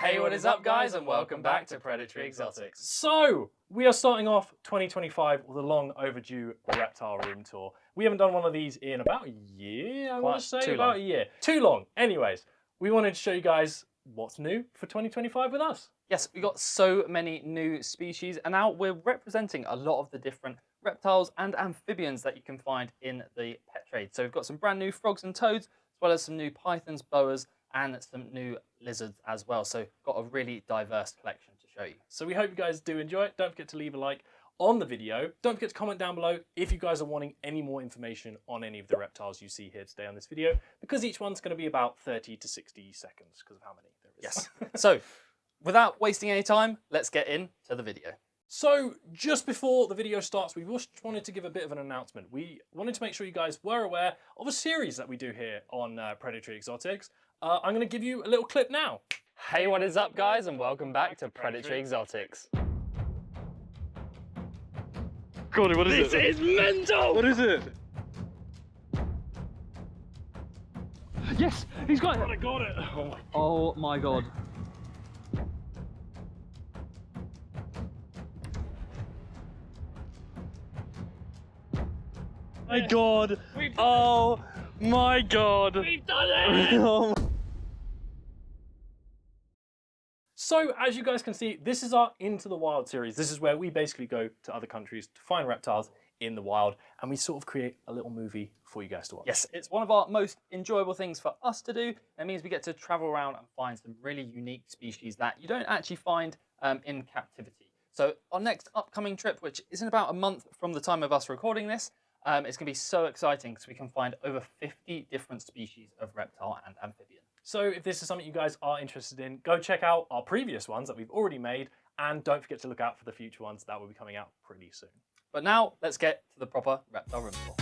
Hey, what is up, guys, and welcome back to Predatory Exotics. So, we are starting off 2025 with a long overdue reptile room tour. We haven't done one of these in about a year, I want to say. About a year. Too long. Anyways, we wanted to show you guys what's new for 2025 with us. Yes, we got so many new species, and now we're representing a lot of the different reptiles and amphibians that you can find in the pet trade. So we've got some brand new frogs and toads, as well as some new pythons, boas, and some new lizards as well. So got a really diverse collection to show you. So we hope you guys do enjoy it. Don't forget to leave a like on the video. Don't forget to comment down below if you guys are wanting any more information on any of the reptiles you see here today on this video, because each one's going to be about 30 to 60 seconds because of how many there is. Yes. So without wasting any time, let's get into the video. So just before the video starts, we just wanted to give a bit of an announcement. We wanted to make sure you guys were aware of a series that we do here on Predatory Exotics. I'm going to give you a little clip now. Hey, what is up, guys, and welcome back to Predatory Exotics. Gordy, what is it? This is mental! What is it? Yes, he's got it. I got it. Oh my god. My god. Oh my god. We've done it! So, as you guys can see, this is our Into the Wild series. This is where we basically go to other countries to find reptiles in the wild, and we sort of create a little movie for you guys to watch. Yes, it's one of our most enjoyable things for us to do. That means we get to travel around and find some really unique species that you don't actually find in captivity. So our next upcoming trip, which is in about a month from the time of us recording this, it's going to be so exciting because we can find over 50 different species of reptile and amphibian. So if this is something you guys are interested in, go check out our previous ones that we've already made, and don't forget to look out for the future ones that will be coming out pretty soon. But now let's get to the proper reptile room tour.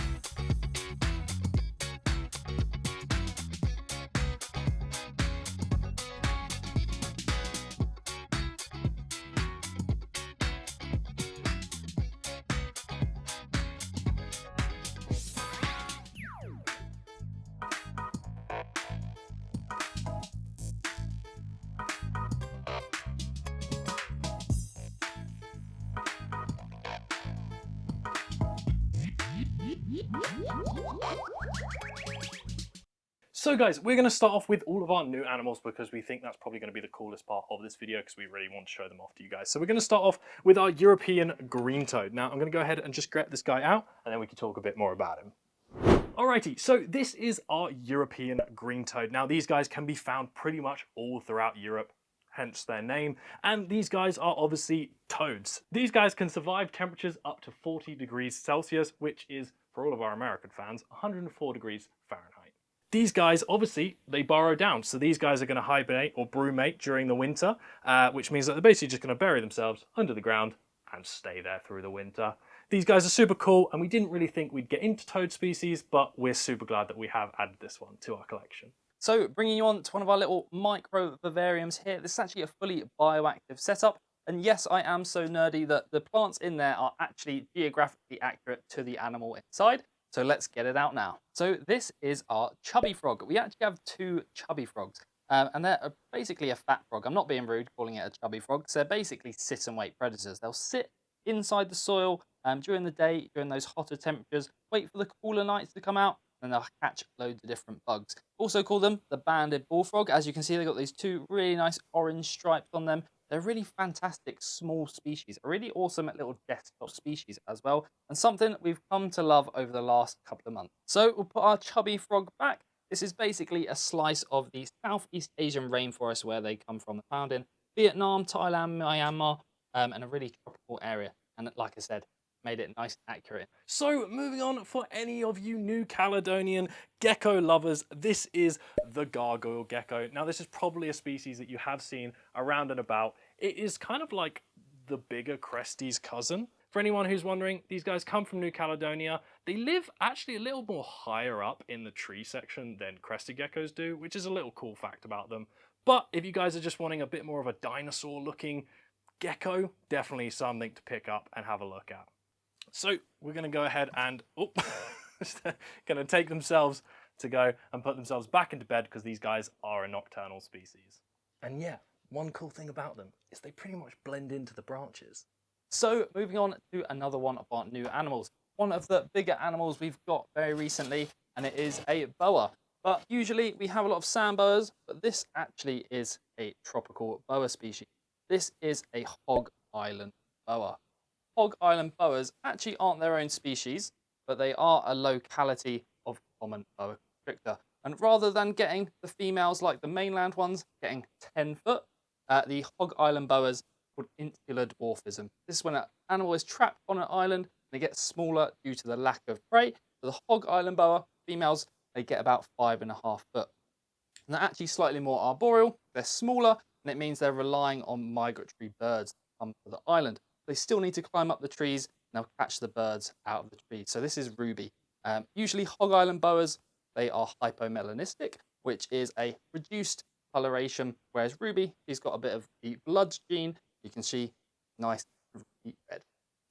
So guys, we're going to start off with all of our new animals because we think that's probably going to be the coolest part of this video because we really want to show them off to you guys. So we're going to start off with our European green toad. Now I'm going to go ahead and just get this guy out and then we can talk a bit more about him. Alrighty, so this is our European green toad. Now these guys can be found pretty much all throughout Europe, hence their name, and these guys are obviously toads. These guys can survive temperatures up to 40 degrees Celsius, which is, for all of our American fans, 104 degrees Fahrenheit. These guys, obviously, they burrow down, so these guys are going to hibernate or brumate during the winter, which means that they're basically just going to bury themselves under the ground and stay there through the winter. These guys are super cool, and we didn't really think we'd get into toad species, but we're super glad that we have added this one to our collection. So bringing you on to one of our little micro vivariums here. This is actually a fully bioactive setup. And yes, I am so nerdy that the plants in there are actually geographically accurate to the animal inside. So let's get it out now. So this is our chubby frog. We actually have two chubby frogs. And they're basically a fat frog. I'm not being rude calling it a chubby frog. So they're basically sit and wait predators. They'll sit inside the soil during the day, during those hotter temperatures, wait for the cooler nights to come out, and they'll catch loads of different bugs. Also call them the banded bullfrog. As you can see, they've got these two really nice orange stripes on them. They're really fantastic small species, a really awesome little desktop species as well, and something we've come to love over the last couple of months. So we'll put our chubby frog back. This is basically a slice of the Southeast Asian rainforest where they come from. They're found in Vietnam, Thailand, Myanmar, and a really tropical area. And like I said, made it nice and accurate. So moving on, for any of you New Caledonian gecko lovers, this is the gargoyle gecko. Now this is probably a species that you have seen around and about. It is kind of like the bigger Cresty's cousin. For anyone who's wondering, these guys come from New Caledonia. They live actually a little more higher up in the tree section than crested geckos do, which is a little cool fact about them. But if you guys are just wanting a bit more of a dinosaur looking gecko, definitely something to pick up and have a look at. So we're going to go ahead and going to take themselves to go and put themselves back into bed because these guys are a nocturnal species. And yeah, one cool thing about them is they pretty much blend into the branches. So moving on to another one of our new animals. One of the bigger animals we've got very recently, and it is a boa. But usually we have a lot of sand boas, but this actually is a tropical boa species. This is a hog island boa. Hog island boas actually aren't their own species, but they are a locality of common boa constrictor. And rather than getting the females like the mainland ones getting 10 foot, the hog island boas called insular dwarfism. This is when an animal is trapped on an island and they get smaller due to the lack of prey. So the hog island boa females, they get about 5.5 foot. And they're actually slightly more arboreal. They're smaller, and it means they're relying on migratory birds to come to the island. They still need to climb up the trees and they'll catch the birds out of the trees. So this is Ruby. Usually hog island boas, they are hypomelanistic, which is a reduced coloration, whereas Ruby, she's got a bit of the blood gene. You can see nice red.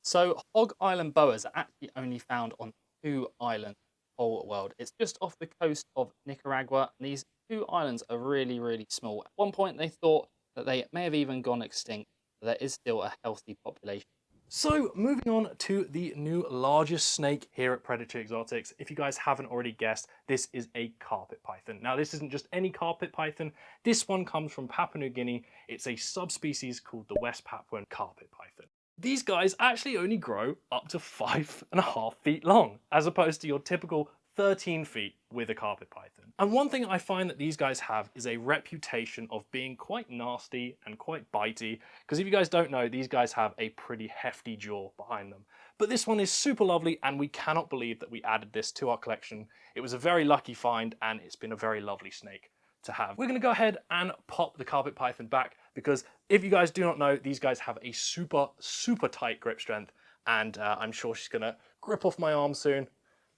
So hog island boas are actually only found on 2 islands in the whole world. It's just off the coast of Nicaragua, and these 2 islands are really, really small. At one point, they thought that they may have even gone extinct, but there is still a healthy population. So moving on to the new largest snake here at Predatory Exotics. If you guys haven't already guessed, this is a carpet python. Now this isn't just any carpet python. This one comes from Papua New Guinea. It's a subspecies called the West Papuan carpet python. These guys actually only grow up to 5.5 feet long, as opposed to your typical 13 feet with a carpet python. And one thing I find that these guys have is a reputation of being quite nasty and quite bitey, because if you guys don't know, these guys have a pretty hefty jaw behind them. But this one is super lovely, and we cannot believe that we added this to our collection. It was a very lucky find, and it's been a very lovely snake to have. We're going to go ahead and pop the carpet python back, because if you guys do not know, these guys have a super tight grip strength, and I'm sure she's going to grip off my arm soon,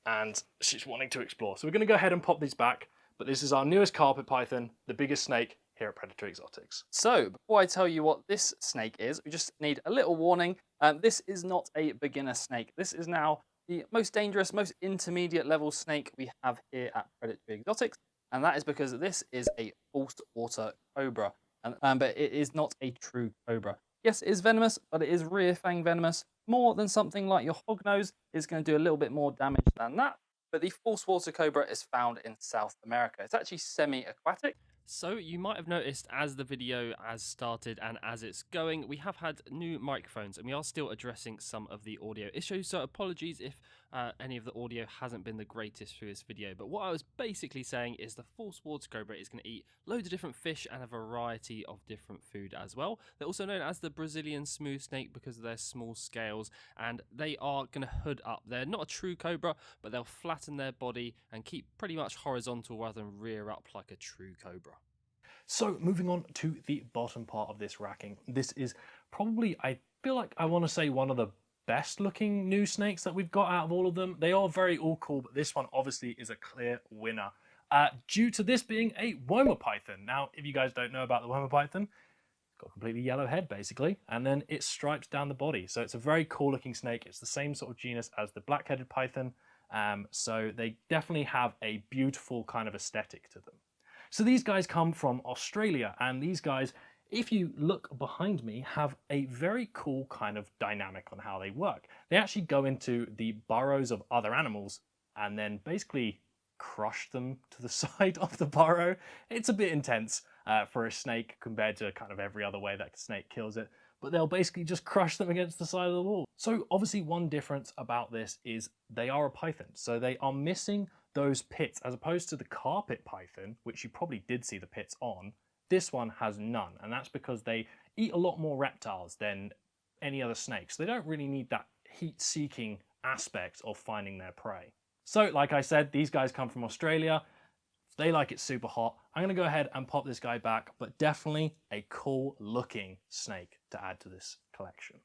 and she's wanting to explore. So we're going to go ahead and pop these back, but this is our newest carpet python, the biggest snake here at Predatory Exotics. So before I tell you what this snake is, we just need a little warning. This is not a beginner snake. This is now the most dangerous, most intermediate level snake we have here at Predatory Exotics, and that is because this is a false water cobra, but it is not a true cobra. Yes, it is venomous, but it is rear fang venomous. More than something like your hognose is going to do a little bit more damage than that. But the false water cobra is found in South America. It's actually semi-aquatic. So you might have noticed as the video has started and as it's going, we have had new microphones and we are still addressing some of the audio issues. So apologies if any of the audio hasn't been the greatest through this video. But what I was basically saying is the false water cobra is going to eat loads of different fish and a variety of different food as well. They're also known as the Brazilian smooth snake because of their small scales, and they are going to hood up. They're not a true cobra, but they'll flatten their body and keep pretty much horizontal rather than rear up like a true cobra. So moving on to the bottom part of this racking. This is probably, I feel like I want to say, one of the best looking new snakes that we've got out of all of them. They are very all cool, but this one obviously is a clear winner due to this being a Woma python. Now, if you guys don't know about the Woma python, it's got a completely yellow head basically, and then it stripes down the body. So it's a very cool looking snake. It's the same sort of genus as the black-headed python. So they definitely have a beautiful kind of aesthetic to them. So these guys come from Australia, and these guys, if you look behind me, have a very cool kind of dynamic on how they work. They actually go into the burrows of other animals and then basically crush them to the side of the burrow. It's a bit intense for a snake compared to kind of every other way that a snake kills it, but they'll basically just crush them against the side of the wall. So obviously one difference about this is they are a python, so they are missing those pits, as opposed to the carpet python, which you probably did see the pits on. This one has none, and that's because they eat a lot more reptiles than any other snakes. They don't really need that heat-seeking aspect of finding their prey. So, like I said, these guys come from Australia. They like it super hot. I'm going to go ahead and pop this guy back, but definitely a cool-looking snake to add to this collection.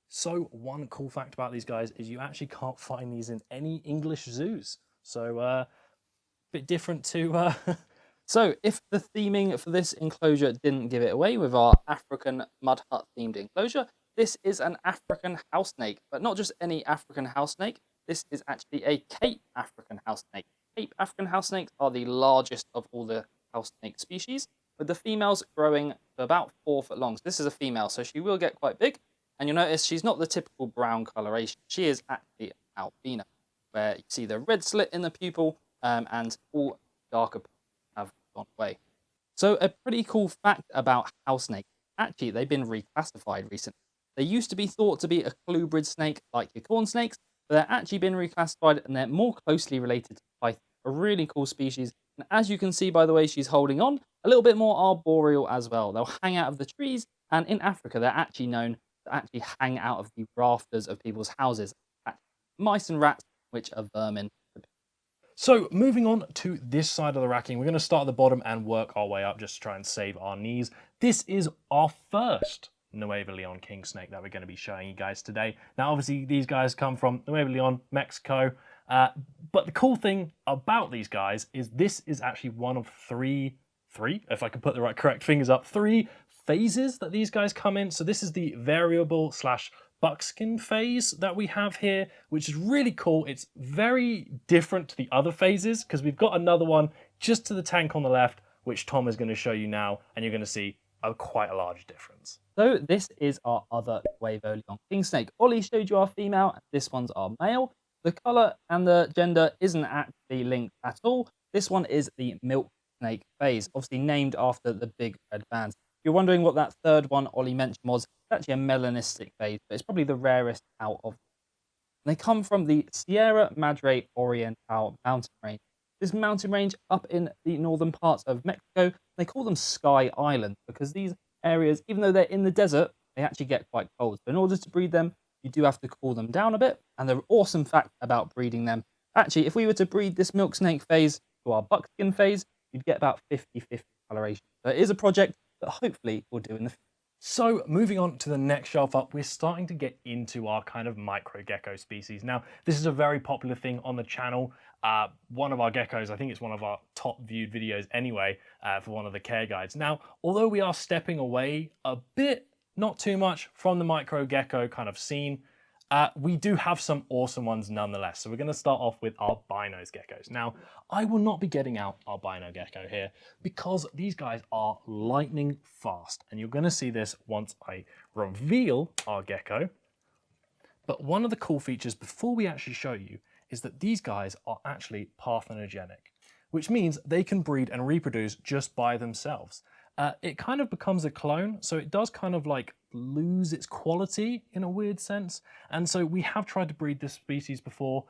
So, one cool fact about these guys is you actually can't find these in any English zoos. So, a bit different to... So, if the theming for this enclosure didn't give it away with our African mud hut themed enclosure, this is an African house snake, but not just any African house snake. This is actually a Cape African house snake. Cape African house snakes are the largest of all the house snake species. with the females growing to about 4 foot long. So this is a female, so she will get quite big. And you'll notice she's not the typical brown coloration. She is actually an albino, where you see the red slit in the pupil and all darker have gone away. So a pretty cool fact about house snakes, actually they've been reclassified recently. They used to be thought to be a colubrid snake like your corn snakes, but they're actually been reclassified and they're more closely related to python, a really cool species. And as you can see by the way she's holding on, a little bit more arboreal as well. They'll hang out of the trees, and in Africa they're actually known to actually hang out of the rafters of people's houses. Mice and rats, which are vermin. So moving on to this side of the racking, we're going to start at the bottom and work our way up just to try and save our knees. This is our first Nuevo Leon king snake that we're going to be showing you guys today. Now obviously these guys come from Nuevo Leon, Mexico, but the cool thing about these guys is this is actually one of three, if I can put the correct fingers up, 3 phases that these guys come in. So this is the variable / buckskin phase that we have here, which is really cool. It's very different to the other phases because we've got another one just to the tank on the left, which Tom is going to show you now, and you're going to see quite a large difference. So this is our other Nuevo Leon king snake. Ollie showed you our female, and this one's our male. The colour and the gender isn't actually linked at all. This one is the milk snake phase, obviously named after the big red bands. If you're wondering what that third one Ollie mentioned was, it's actually a melanistic phase, but it's probably the rarest out of them. They come from the Sierra Madre Oriental mountain range. This mountain range up in the northern parts of Mexico, they call them Sky Islands because these areas, even though they're in the desert, they actually get quite cold. So in order to breed them, you do have to cool them down a bit. And the awesome fact about breeding them, actually, if we were to breed this milk snake phase to our buckskin phase, you'd get about 50-50 coloration. So it is a project that hopefully we'll do in the future. So moving on to the next shelf up, we're starting to get into our kind of micro gecko species. Now, this is a very popular thing on the channel. One of our geckos, I think it's one of our top viewed videos anyway, for one of the care guides. Now, although we are stepping away a bit, not too much, from the micro gecko kind of scene, we do have some awesome ones nonetheless. So we're going to start off with our binos geckos. Now, I will not be getting out our bino gecko here because these guys are lightning fast. And you're going to see this once I reveal our gecko. But one of the cool features before we actually show you is that these guys are actually parthenogenic, which means they can breed and reproduce just by themselves. It kind of becomes a clone, so it does kind of like lose its quality in a weird sense. And so we have tried to breed this species before.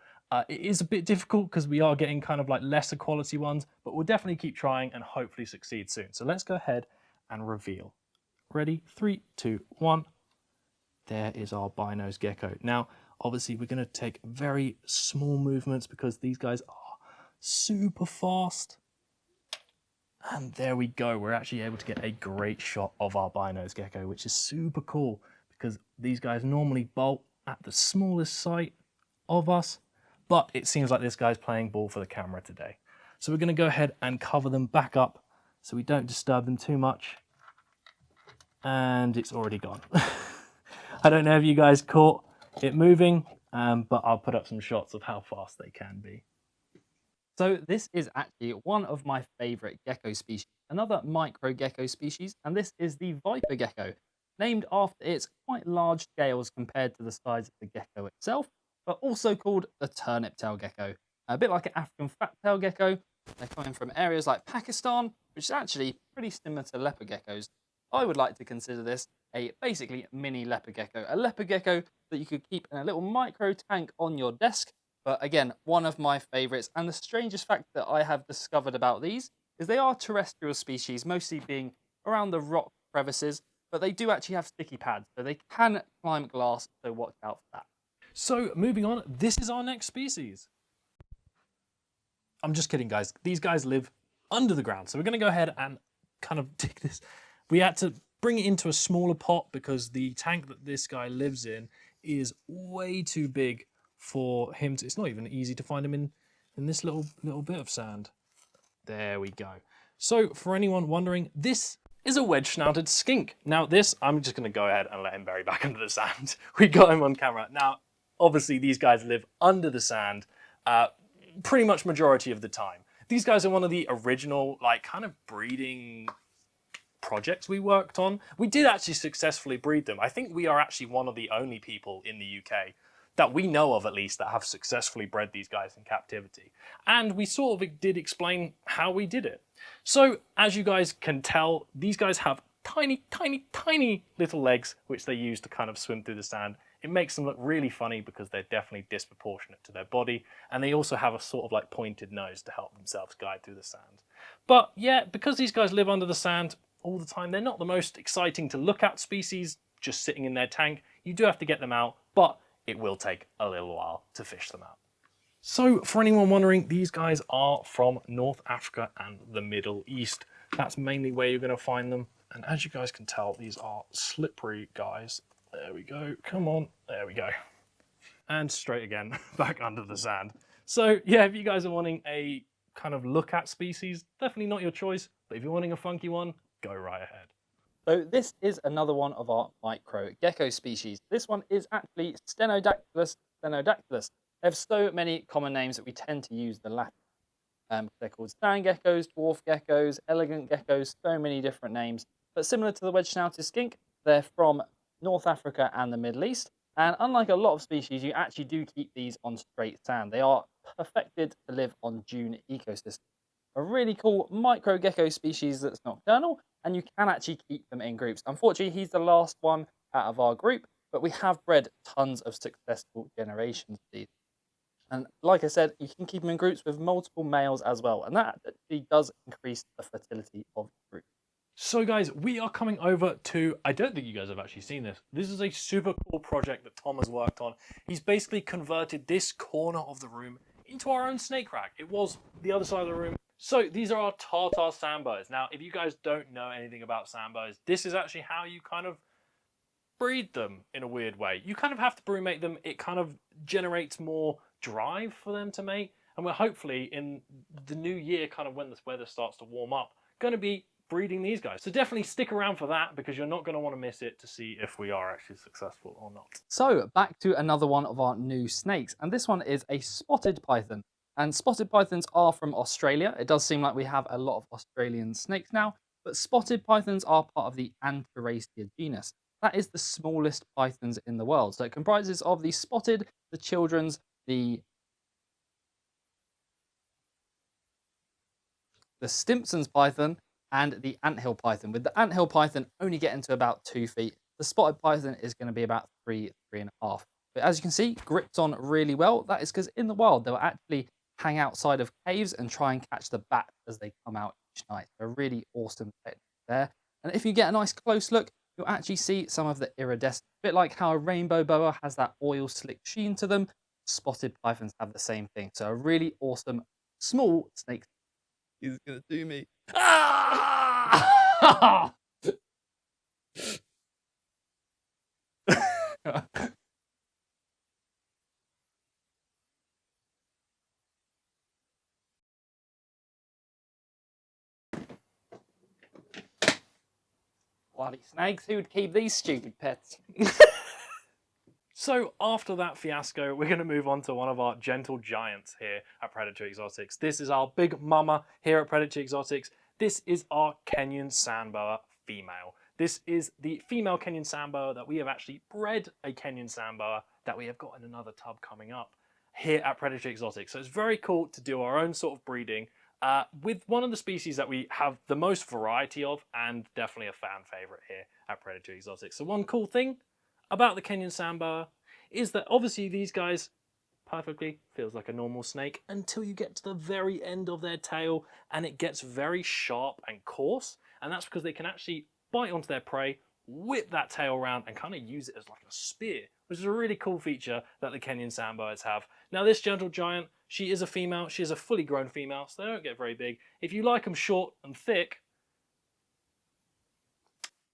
It is a bit difficult because we are getting kind of like lesser quality ones, but we'll definitely keep trying and hopefully succeed soon. So let's go ahead and reveal. Ready? 3, 2, 1. There is our binos gecko. Now, obviously we're going to take very small movements because these guys are super fast. And there we go. We're actually able to get a great shot of our binos gecko, which is super cool because these guys normally bolt at the smallest sight of us, but it seems like this guy's playing ball for the camera today. So we're going to go ahead and cover them back up so we don't disturb them too much. And it's already gone. I don't know if you guys caught it moving, but I'll put up some shots of how fast they can be. So this is actually one of my favorite gecko species, another micro gecko species, and this is the viper gecko, named after its quite large scales compared to the size of the gecko itself, but also called the turnip tail gecko. A bit like an African fat-tailed gecko, they're coming from areas like Pakistan, which is actually pretty similar to leopard geckos. I would like to consider this a basically mini leopard gecko, a leopard gecko that you could keep in a little micro tank on your desk. But again, one of my favourites, and the strangest fact that I have discovered about these is they are terrestrial species, mostly being around the rock crevices, but they do actually have sticky pads, so they can climb glass, so watch out for that. So moving on, this is our next species. I'm just kidding, guys. These guys live under the ground, so we're going to go ahead and kind of dig this. We had to bring it into a smaller pot because the tank that this guy lives in is way too big for him to, it's not even easy to find him in this little bit of sand. There we go. So for anyone wondering, this is a wedge-snouted skink. Now this, I'm just gonna go ahead and let him bury back under the sand. We got him on camera. Now, obviously these guys live under the sand pretty much majority of the time. These guys are one of the original, like kind of breeding projects we worked on, we did actually successfully breed them. I think we are actually one of the only people in the UK that we know of, at least, that have successfully bred these guys in captivity. And we sort of did explain how we did it. So, as you guys can tell, these guys have tiny, tiny, tiny little legs, which they use to kind of swim through the sand. It makes them look really funny because they're definitely disproportionate to their body, and they also have a sort of like pointed nose to help themselves guide through the sand. But yeah, because these guys live under the sand all the time, they're not the most exciting to look at species just sitting in their tank. You do have to get them out, but it will take a little while to fish them out. So for anyone wondering, these guys are from North Africa and the Middle East. That's mainly where you're going to find them. And as you guys can tell, these are slippery guys. There we go. Come on. There we go. And straight again, back under the sand. So yeah, if you guys are wanting a kind of look at species, definitely not your choice. But if you're wanting a funky one, go right ahead. So this is another one of our micro gecko species. This one is actually Stenodactylus stenodactylus. They have so many common names that we tend to use the Latin. They're called sand geckos, dwarf geckos, elegant geckos, so many different names. But similar to the wedge-snouted skink, they're from North Africa and the Middle East. And unlike a lot of species, you actually do keep these on straight sand. They are perfected to live on dune ecosystems. A really cool micro gecko species that's nocturnal, and you can actually keep them in groups. Unfortunately, he's the last one out of our group, but we have bred tons of successful generations of these. And like I said, you can keep them in groups with multiple males as well, and that actually does increase the fertility of the group. So guys, we are coming over to, I don't think you guys have actually seen this. This is a super cool project that Tom has worked on. He's basically converted this corner of the room into our own snake rack. It was the other side of the room. So these are our Tartar sandboas. Now, if you guys don't know anything about sandboas, this is actually how you kind of breed them in a weird way. You kind of have to brumate them. It kind of generates more drive for them to mate. And we're hopefully in the new year, kind of when the weather starts to warm up, going to be breeding these guys. So definitely stick around for that because you're not going to want to miss it to see if we are actually successful or not. So back to another one of our new snakes, and this one is a spotted python. And spotted pythons are from Australia. It does seem like we have a lot of Australian snakes now, but spotted pythons are part of the Antirrhacia genus. That is the smallest pythons in the world. So it comprises of the spotted, the children's, the Stimpson's python, and the anthill python. With the anthill python only getting to about 2 feet, the spotted python is going to be about 3.5. But as you can see, gripped on really well. That is because in the wild, they'll actually hang outside of caves and try and catch the bat as they come out each night. A really awesome technique there. And if you get a nice close look, you'll actually see some of the iridescent. A bit like how a rainbow boa has that oil slick sheen to them, spotted pythons have the same thing. So a really awesome small snake. He's going to do me. Ah! Bloody snakes, who'd keep these stupid pets? So after that fiasco, we're going to move on to one of our gentle giants here at Predatory Exotics. This is our big mama here at Predatory Exotics. This is our Kenyan sandboa female. This is the female Kenyan sandboa that we have actually bred a Kenyan sandboa that we have got in another tub coming up here at Predatory Exotics. So it's very cool to do our own sort of breeding with one of the species that we have the most variety of and definitely a fan favorite here at Predatory Exotics. So one cool thing about the Kenyan sandboa is that obviously these guys perfectly feels like a normal snake until you get to the very end of their tail and it gets very sharp and coarse, and that's because they can actually bite onto their prey, whip that tail around and kind of use it as like a spear, which is a really cool feature that the Kenyan sandboas have. Now this gentle giant, she is a female, she is a fully grown female, so they don't get very big. If you like them short and thick.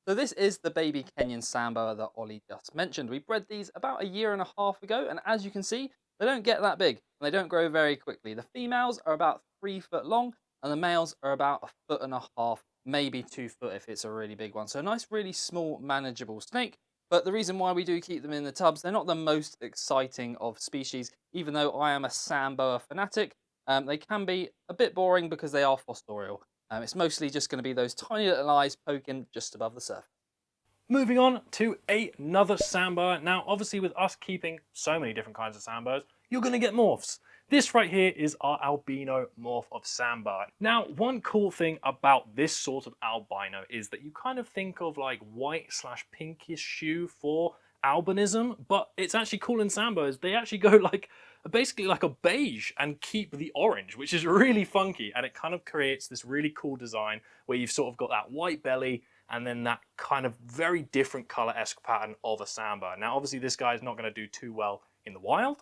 So this is the baby Kenyan sandboa that Ollie just mentioned. We bred these about 1.5 years ago, and as you can see, they don't get that big, and they don't grow very quickly. The females are about 3 foot long, and the males are about 1.5 foot, maybe 2 foot if it's a really big one. So a nice, really small, manageable snake. But the reason why we do keep them in the tubs, they're not the most exciting of species, even though I am a sandboa fanatic. They can be a bit boring because they are fossorial. It's mostly just going to be those tiny little eyes poking just above the surface. Moving on to another sandboa. Now, obviously, with us keeping so many different kinds of sandboas, you're going to get morphs. This right here is our albino morph of sandboa. Now, one cool thing about this sort of albino is that you kind of think of like white/pinkish hue for albinism, but it's actually cool in sandboas. They actually go like basically like a beige and keep the orange, which is really funky, and it kind of creates this really cool design where you've sort of got that white belly and then that kind of very different color-esque pattern of a samba. Now, obviously, this guy is not going to do too well in the wild,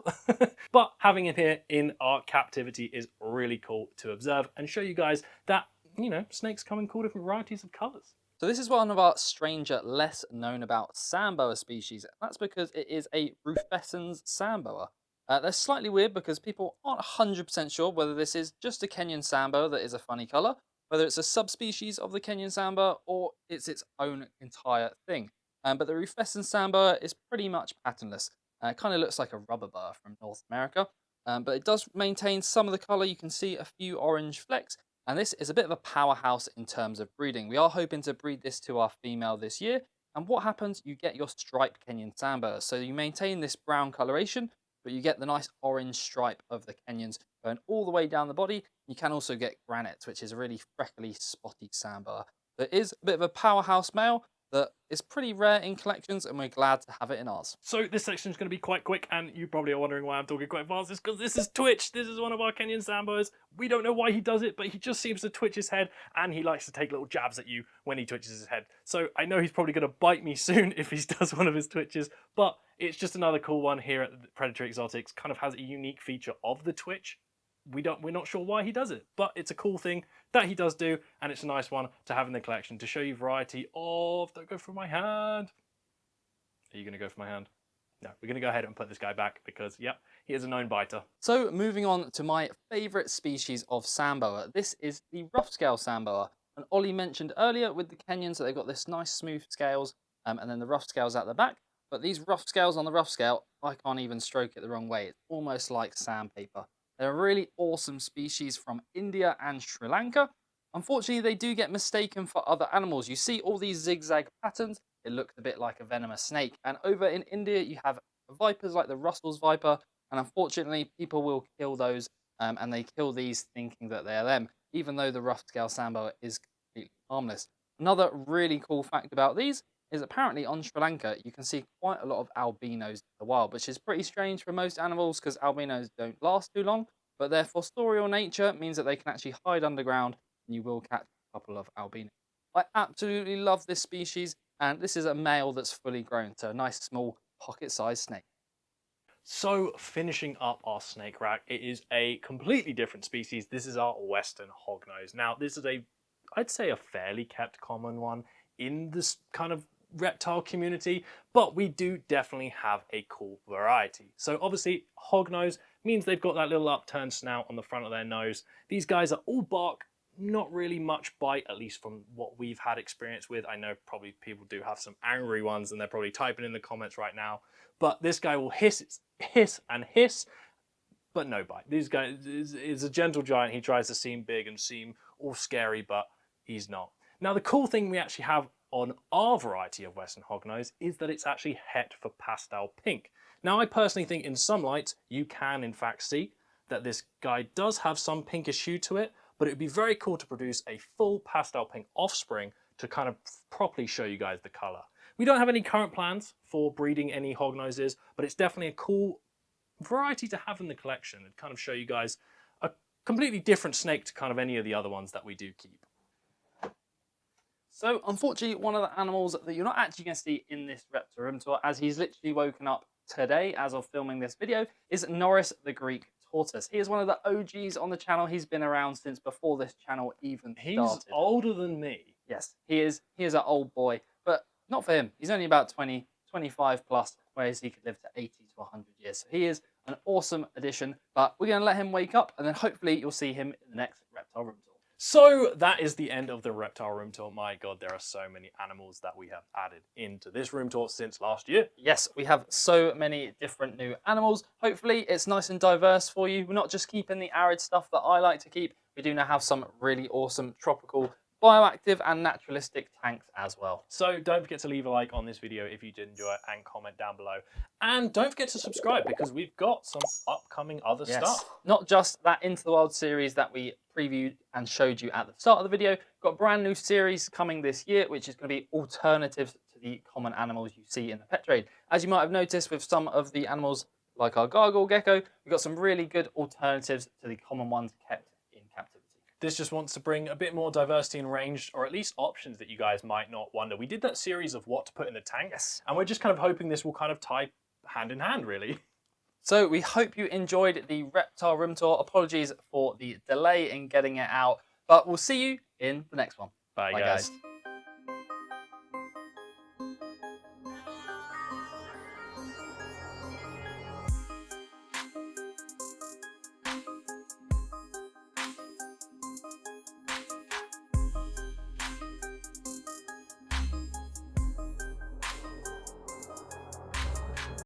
but having him here in our captivity is really cool to observe and show you guys that, you know, snakes come in cool different varieties of colors. So this is one of our stranger, less known about samboa species. That's because it is a rufescens samboa. They're slightly weird because people aren't 100% sure whether this is just a Kenyan samboa that is a funny colour, whether it's a subspecies of the Kenyan samboa or it's its own entire thing. But the rufescens samboa is pretty much patternless. It kind of looks like a rubber burr from North America, but it does maintain some of the colour. You can see a few orange flecks, and this is a bit of a powerhouse in terms of breeding. We are hoping to breed this to our female this year. And what happens? You get your striped Kenyan samboa. So you maintain this brown coloration, but you get the nice orange stripe of the Kenyans going all the way down the body. You can also get granite, which is a really freckly, spotty samboa. So it is a bit of a powerhouse male that is pretty rare in collections, and we're glad to have it in ours. So this section is going to be quite quick, and you probably are wondering why I'm talking quite fast. It's because this is Twitch. This is one of our Kenyan samboas. We don't know why he does it, but he just seems to twitch his head, and he likes to take little jabs at you when he twitches his head. So I know he's probably going to bite me soon if he does one of his twitches, but it's just another cool one here at Predatory Exotics. Kind of has a unique feature of the twitch. We're not sure why he does it, but it's a cool thing that he does do, and it's a nice one to have in the collection to show you variety of... Don't go for my hand. Are you going to go for my hand? No, we're going to go ahead and put this guy back because, yep, he is a known biter. So moving on to my favourite species of samboa. This is the rough scale samboa. And Ollie mentioned earlier with the Kenyans that they've got this nice smooth scales and then the rough scales at the back. But these rough scales on the rough scale, I can't even stroke it the wrong way. It's almost like sandpaper. They're a really awesome species from India and Sri Lanka. Unfortunately, they do get mistaken for other animals. You see all these zigzag patterns. It looks a bit like a venomous snake. And over in India, you have vipers like the Russell's viper. And unfortunately, people will kill those and they kill these thinking that they're them, even though the rough scale samboa is completely harmless. Another really cool fact about these is apparently on Sri Lanka, you can see quite a lot of albinos in the wild, which is pretty strange for most animals because albinos don't last too long, but their fossorial nature means that they can actually hide underground and you will catch a couple of albinos. I absolutely love this species, and this is a male that's fully grown, so a nice small pocket-sized snake. So finishing up our snake rack, it is a completely different species. This is our Western hognose. Now, this is I'd say a fairly kept common one in this kind of reptile community, but we do definitely have a cool variety. So obviously hognose means they've got that little upturned snout on the front of their nose. These guys are all bark, not really much bite, at least from what we've had experience with. I know probably people do have some angry ones and they're probably typing in the comments right now, but this guy will hiss and hiss, but no bite. This guy is a gentle giant. He tries to seem big and seem all scary, but he's not. Now, the cool thing we actually have on our variety of Western hognose is that it's actually het for pastel pink. Now, I personally think in some lights you can in fact see that this guy does have some pinkish hue to it, but it would be very cool to produce a full pastel pink offspring to kind of properly show you guys the color. We don't have any current plans for breeding any hognoses, but it's definitely a cool variety to have in the collection and kind of show you guys a completely different snake to kind of any of the other ones that we do keep. So unfortunately, one of the animals that you're not actually going to see in this reptile room tour, as he's literally woken up today as of filming this video, is Norris the Greek tortoise. He is one of the OGs on the channel. He's been around since before this channel even started. He's older than me. Yes, he is an old boy, but not for him. He's only about 20, 25 plus, whereas he could live to 80 to 100 years. So he is an awesome addition, but we're going to let him wake up and then hopefully you'll see him in the next reptile room tour. So that is the end of the reptile room tour. My God, there are so many animals that we have added into this room tour since last year. Yes, we have so many different new animals. Hopefully it's nice and diverse for you. We're not just keeping the arid stuff that I like to keep. We do now have some really awesome tropical, bioactive and naturalistic tanks as well. So don't forget to leave a like on this video if you did enjoy it and comment down below. And don't forget to subscribe because we've got some upcoming other stuff. Not just that Into the Wild series that we previewed and showed you at the start of the video. We've got a brand new series coming this year, which is going to be alternatives to the common animals you see in the pet trade. As you might have noticed with some of the animals like our gargoyle gecko, we've got some really good alternatives to the common ones kept in captivity. This just wants to bring a bit more diversity and range, or at least options that you guys might not wonder. We did that series of what to put in the tank, Yes. and we're just kind of hoping this will kind of tie hand in hand, really. So we hope you enjoyed the reptile room tour. Apologies for the delay in getting it out, but we'll see you in the next one. Bye guys.